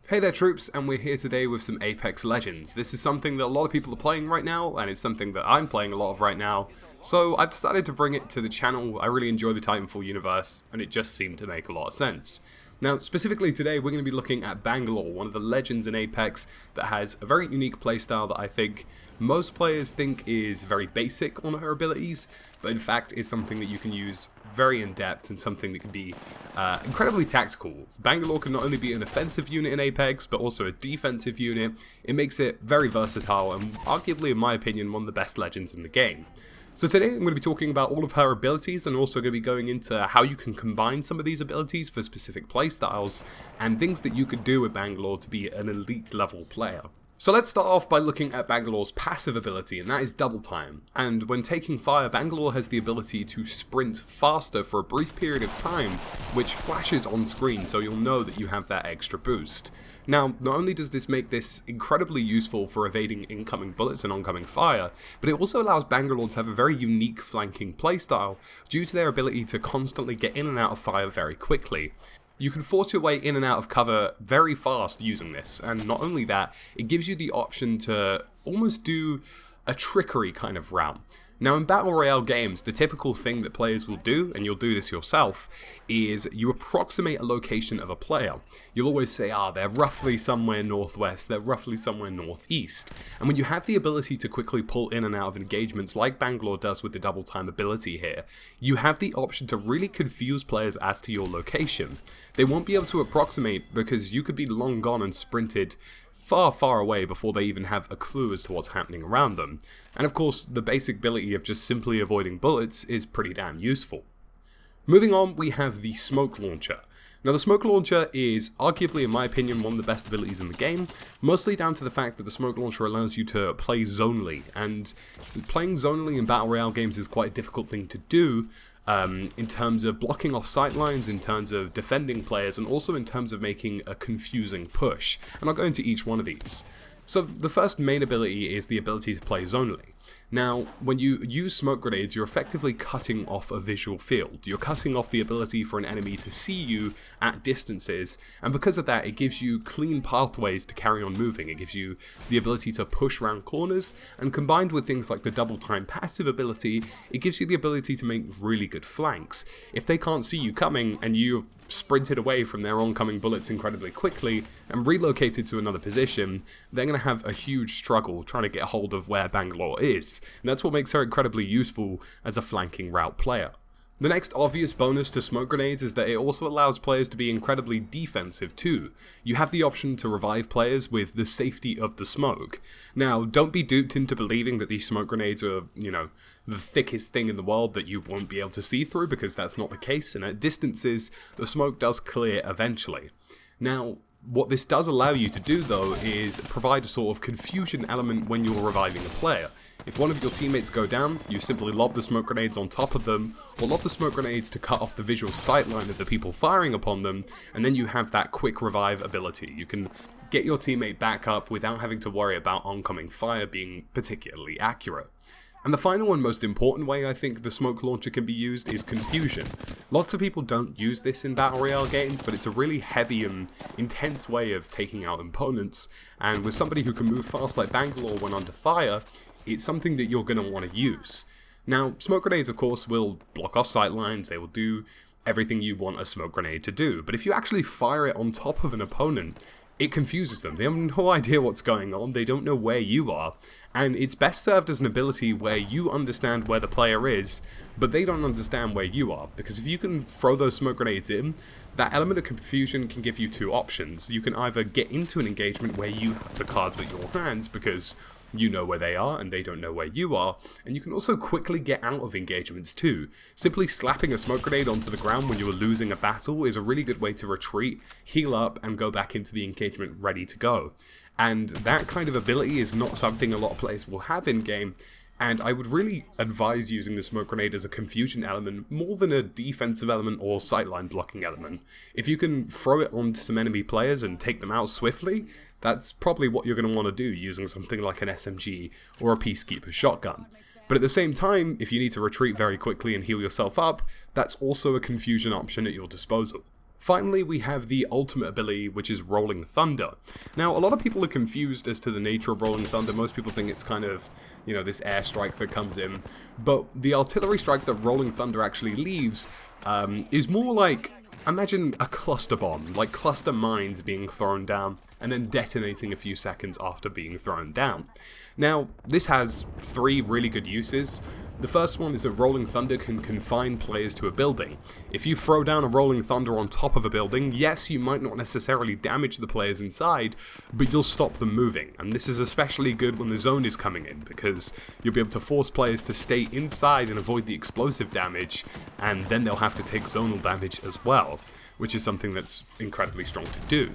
Hey there troops, and we're here today with some Apex Legends. This is something that a lot of people are playing right now, and it's something that I'm playing a lot of right now. So I've decided to bring it to the channel. I really enjoy the Titanfall universe, and it just seemed to make a lot of sense. Now, specifically today, we're going to be looking at Bangalore, one of the legends in Apex that has a very unique playstyle that I think most players think is very basic on her abilities, but in fact is something that you can use very in depth and something that can be incredibly tactical. Bangalore can not only be an offensive unit in Apex, but also a defensive unit. It makes it very versatile and arguably, in my opinion, one of the best legends in the game. So today I'm going to be talking about all of her abilities and also going to be going into how you can combine some of these abilities for specific playstyles and things that you could do with Bangalore to be an elite level player. So let's start off by looking at Bangalore's passive ability, and that is double time. And when taking fire, Bangalore has the ability to sprint faster for a brief period of time, which flashes on screen so you'll know that you have that extra boost. Now, not only does this make this incredibly useful for evading incoming bullets and oncoming fire, but it also allows Bangalore to have a very unique flanking playstyle due to their ability to constantly get in and out of fire very quickly. You can force your way in and out of cover very fast using this, and not only that, it gives you the option to almost do a trickery kind of route. Now in Battle Royale games, the typical thing that players will do, and you'll do this yourself, is you approximate a location of a player. You'll always say, they're roughly somewhere northwest, they're roughly somewhere northeast. And when you have the ability to quickly pull in and out of engagements like Bangalore does with the double time ability here, you have the option to really confuse players as to your location. They won't be able to approximate because you could be long gone and sprinted far away before they even have a clue as to what's happening around them. And of course, the basic ability of just simply avoiding bullets is pretty damn useful. Moving on, we have the smoke launcher. Now the smoke launcher is arguably, in my opinion, one of the best abilities in the game, mostly down to the fact that the smoke launcher allows you to play zonally, and playing zonally in Battle Royale games is quite a difficult thing to do, in terms of blocking off sightlines, in terms of defending players, and also in terms of making a confusing push. And I'll go into each one of these. So the first main ability is the ability to play zonally. Now, when you use smoke grenades, you're effectively cutting off a visual field. You're cutting off the ability for an enemy to see you at distances, and because of that, it gives you clean pathways to carry on moving. It gives you the ability to push around corners, and combined with things like the double time passive ability, it gives you the ability to make really good flanks. If they can't see you coming, and you've sprinted away from their oncoming bullets incredibly quickly and relocated to another position, they're going to have a huge struggle trying to get hold of where Bangalore is, and that's what makes her incredibly useful as a flanking route player. The next obvious bonus to smoke grenades is that it also allows players to be incredibly defensive too. You have the option to revive players with the safety of the smoke. Now, don't be duped into believing that these smoke grenades are, the thickest thing in the world that you won't be able to see through, because that's not the case, and at distances, the smoke does clear eventually. Now, what this does allow you to do though is provide a sort of confusion element when you're reviving a player. If one of your teammates go down, you simply lob the smoke grenades on top of them, or lob the smoke grenades to cut off the visual sightline of the people firing upon them, and then you have that quick revive ability. You can get your teammate back up without having to worry about oncoming fire being particularly accurate. And the final and most important way I think the smoke launcher can be used is confusion. Lots of people don't use this in Battle Royale games, but it's a really heavy and intense way of taking out opponents, and with somebody who can move fast like Bangalore when under fire, it's something that you're going to want to use. Now, smoke grenades of course will block off sightlines, they will do everything you want a smoke grenade to do, but if you actually fire it on top of an opponent, it confuses them. They have no idea what's going on, they don't know where you are, and it's best served as an ability where you understand where the player is, but they don't understand where you are, because if you can throw those smoke grenades in, that element of confusion can give you two options. You can either get into an engagement where you have the cards at your hands, because you know where they are and they don't know where you are, and you can also quickly get out of engagements too. Simply slapping a smoke grenade onto the ground when you are losing a battle is a really good way to retreat, heal up, and go back into the engagement ready to go. And that kind of ability is not something a lot of players will have in game, and I would really advise using the smoke grenade as a confusion element more than a defensive element or sightline blocking element. If you can throw it onto some enemy players and take them out swiftly, that's probably what you're going to want to do using something like an SMG or a Peacekeeper shotgun. But at the same time, if you need to retreat very quickly and heal yourself up, that's also a confusion option at your disposal. Finally, we have the ultimate ability, which is Rolling Thunder. Now, a lot of people are confused as to the nature of Rolling Thunder. Most people think it's kind of, this airstrike that comes in. But the artillery strike that Rolling Thunder actually leaves is more like, imagine a cluster bomb, like cluster mines being thrown down and then detonating a few seconds after being thrown down. Now, this has 3 really good uses. The first one is that Rolling Thunder can confine players to a building. If you throw down a Rolling Thunder on top of a building, yes, you might not necessarily damage the players inside, but you'll stop them moving. And this is especially good when the zone is coming in, because you'll be able to force players to stay inside and avoid the explosive damage, and then they'll have to take zonal damage as well, which is something that's incredibly strong to do.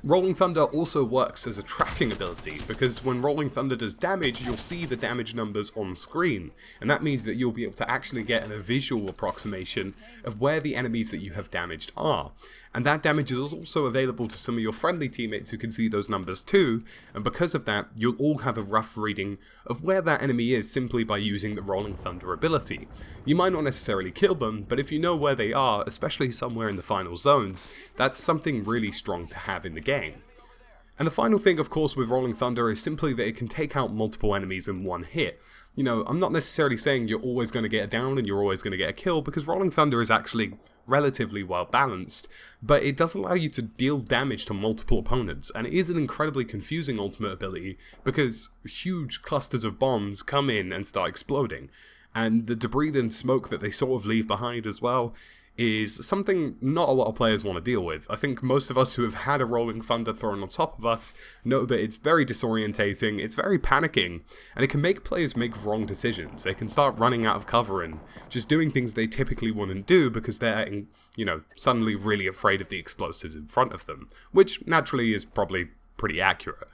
Rolling Thunder also works as a tracking ability, because when Rolling Thunder does damage, you'll see the damage numbers on screen, and that means that you'll be able to actually get a visual approximation of where the enemies that you have damaged are. And that damage is also available to some of your friendly teammates who can see those numbers too, and because of that, you'll all have a rough reading of where that enemy is simply by using the Rolling Thunder ability. You might not necessarily kill them, but if you know where they are, especially somewhere in the final zones, that's something really strong to have in the game. And the final thing, of course, with Rolling Thunder is simply that it can take out multiple enemies in one hit. I'm not necessarily saying you're always going to get a down and you're always going to get a kill, because Rolling Thunder is actually relatively well balanced, but it does allow you to deal damage to multiple opponents, and it is an incredibly confusing ultimate ability because huge clusters of bombs come in and start exploding, and the debris and smoke that they sort of leave behind as well is something not a lot of players want to deal with. I think most of us who have had a Rolling Thunder thrown on top of us know that it's very disorientating, it's very panicking, and it can make players make wrong decisions. They can start running out of cover and just doing things they typically wouldn't do because they're, suddenly really afraid of the explosives in front of them, which naturally is probably pretty accurate.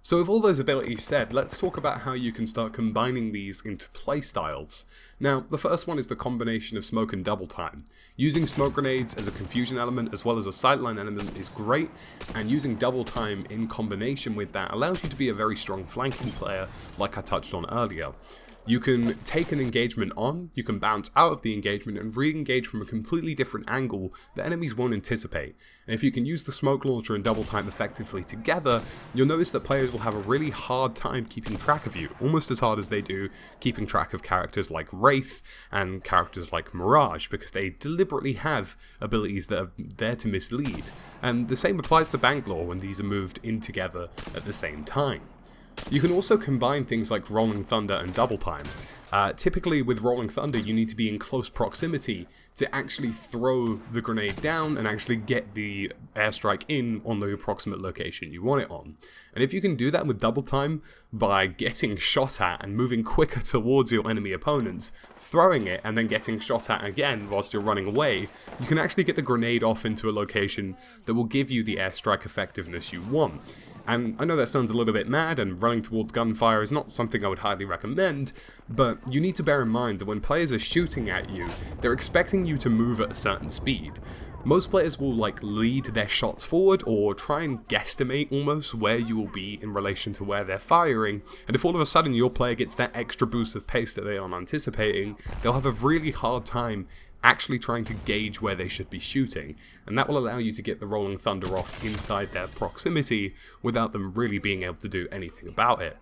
So with all those abilities said, let's talk about how you can start combining these into playstyles. Now, the first one is the combination of smoke and double time. Using smoke grenades as a confusion element as well as a sightline element is great, and using double time in combination with that allows you to be a very strong flanking player, like I touched on earlier. You can take an engagement on, you can bounce out of the engagement and re-engage from a completely different angle that enemies won't anticipate. And if you can use the smoke launcher and double time effectively together, you'll notice that players will have a really hard time keeping track of you, almost as hard as they do keeping track of characters like Wraith and characters like Mirage, because they deliberately have abilities that are there to mislead. And the same applies to Bangalore when these are moved in together at the same time. You can also combine things like Rolling Thunder and Double Time. Typically with Rolling Thunder you need to be in close proximity to actually throw the grenade down and actually get the airstrike in on the approximate location you want it on. And if you can do that with Double Time by getting shot at and moving quicker towards your enemy opponents, throwing it and then getting shot at again whilst you're running away, you can actually get the grenade off into a location that will give you the airstrike effectiveness you want. And I know that sounds a little bit mad, and running towards gunfire is not something I would highly recommend, but you need to bear in mind that when players are shooting at you, they're expecting you to move at a certain speed. Most players will lead their shots forward or try and guesstimate almost where you will be in relation to where they're firing, and if all of a sudden your player gets that extra boost of pace that they aren't anticipating, they'll have a really hard time actually trying to gauge where they should be shooting, and that will allow you to get the Rolling Thunder off inside their proximity without them really being able to do anything about it.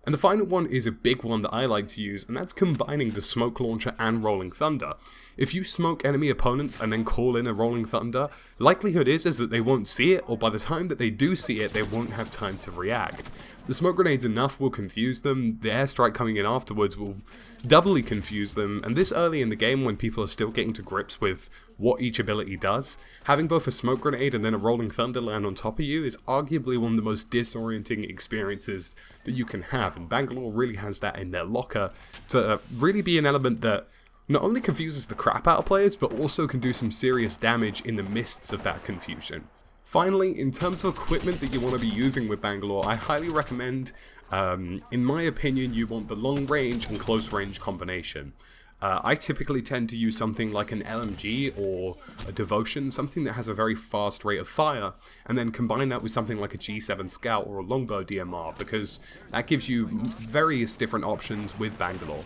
And the final one is a big one that I like to use, and that's combining the smoke launcher and Rolling Thunder. If you smoke enemy opponents and then call in a Rolling Thunder, likelihood is that they won't see it, or by the time that they do see it, they won't have time to react. The smoke grenades enough will confuse them, the airstrike coming in afterwards will doubly confuse them, and this early in the game when people are still getting to grips with what each ability does, having both a smoke grenade and then a Rolling Thunder land on top of you is arguably one of the most disorienting experiences that you can have, and Bangalore really has that in their locker to really be an element that not only confuses the crap out of players, but also can do some serious damage in the midst of that confusion. Finally, in terms of equipment that you want to be using with Bangalore, I highly recommend, in my opinion, you want the long range and close range combination. I typically tend to use something like an LMG or a Devotion, something that has a very fast rate of fire, and then combine that with something like a G7 Scout or a Longbow DMR, because that gives you various different options with Bangalore.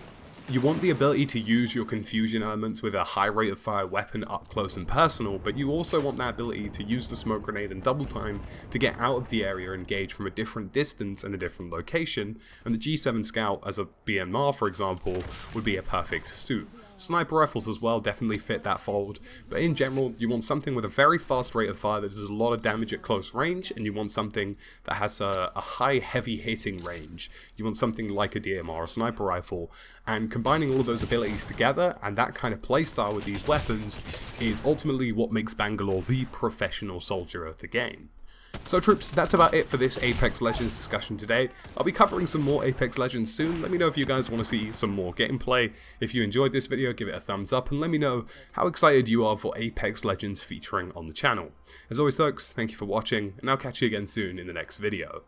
You want the ability to use your confusion elements with a high rate of fire weapon up close and personal, but you also want that ability to use the smoke grenade and double time to get out of the area and engage from a different distance and a different location, and the G7 Scout as a BMR for example would be a perfect suit. Sniper rifles as well definitely fit that fold, but in general you want something with a very fast rate of fire that does a lot of damage at close range, and you want something that has a high heavy hitting range. You want something like a DMR, a sniper rifle, and combining all of those abilities together and that kind of playstyle with these weapons is ultimately what makes Bangalore the professional soldier of the game. So troops, that's about it for this Apex Legends discussion today. I'll be covering some more Apex Legends soon. Let me know if you guys want to see some more gameplay. If you enjoyed this video, give it a thumbs up and let me know how excited you are for Apex Legends featuring on the channel. As always folks, thank you for watching and I'll catch you again soon in the next video.